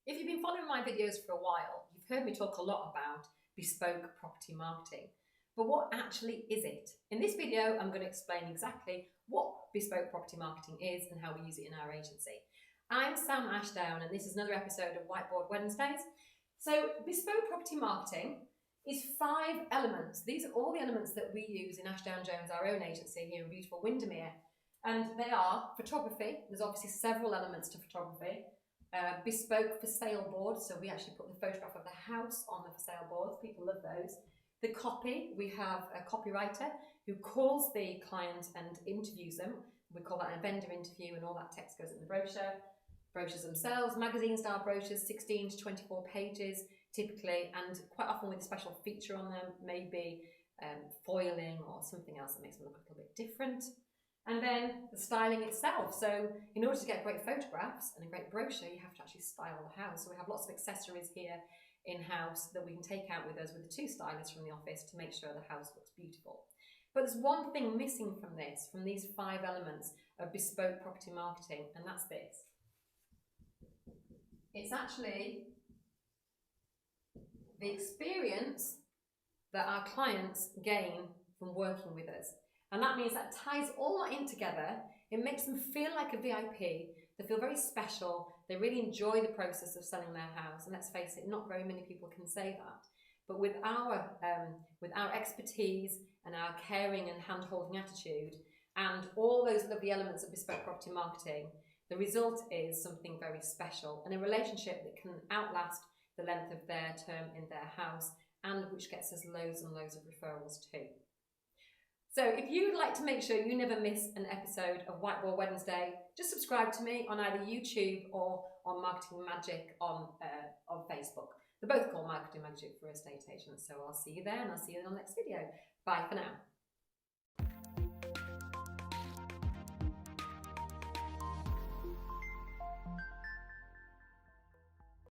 If you've been following my videos for a while, you've heard me talk a lot about bespoke property marketing. But what actually is it? In this video, I'm going to explain exactly what bespoke property marketing is and how we use it in our agency. I'm Sam Ashdown and this is another episode of Whiteboard Wednesdays. So bespoke property marketing is 5 elements. These are all the elements that we use in Ashdown Jones, our own agency here in beautiful Windermere. And they are photography. There's obviously several elements to photography. Bespoke for sale board, so we actually put the photograph of the house on the for sale boards. People love those. The copy, we have a copywriter who calls the client and interviews them. We call that a vendor interview, and all that text goes in the brochure. Brochures themselves, magazine style brochures, 16 to 24 pages typically, and quite often with a special feature on them, maybe foiling or something else that makes them look a little bit different. And then the styling itself. So in order to get great photographs and a great brochure, you have to actually style the house. So we have lots of accessories here in-house that we can take out with us with the 2 stylists from the office to make sure the house looks beautiful. But there's one thing missing from this, from these 5 elements of bespoke property marketing, and that's this. It's actually the experience that our clients gain from working with us. And that means that ties all that in together. It makes them feel like a VIP. They feel very special. They really enjoy the process of selling their house. And let's face it, not very many people can say that. But with our expertise and our caring and hand-holding attitude and all those lovely elements of bespoke property marketing, the result is something very special and a relationship that can outlast the length of their term in their house, and which gets us loads and loads of referrals too. So if you'd like to make sure you never miss an episode of Whiteboard Wednesday, just subscribe to me on either YouTube or on Marketing Magic on Facebook. They're both called Marketing Magic for estate agents. So I'll see you there, and I'll see you in the next video. Bye for now.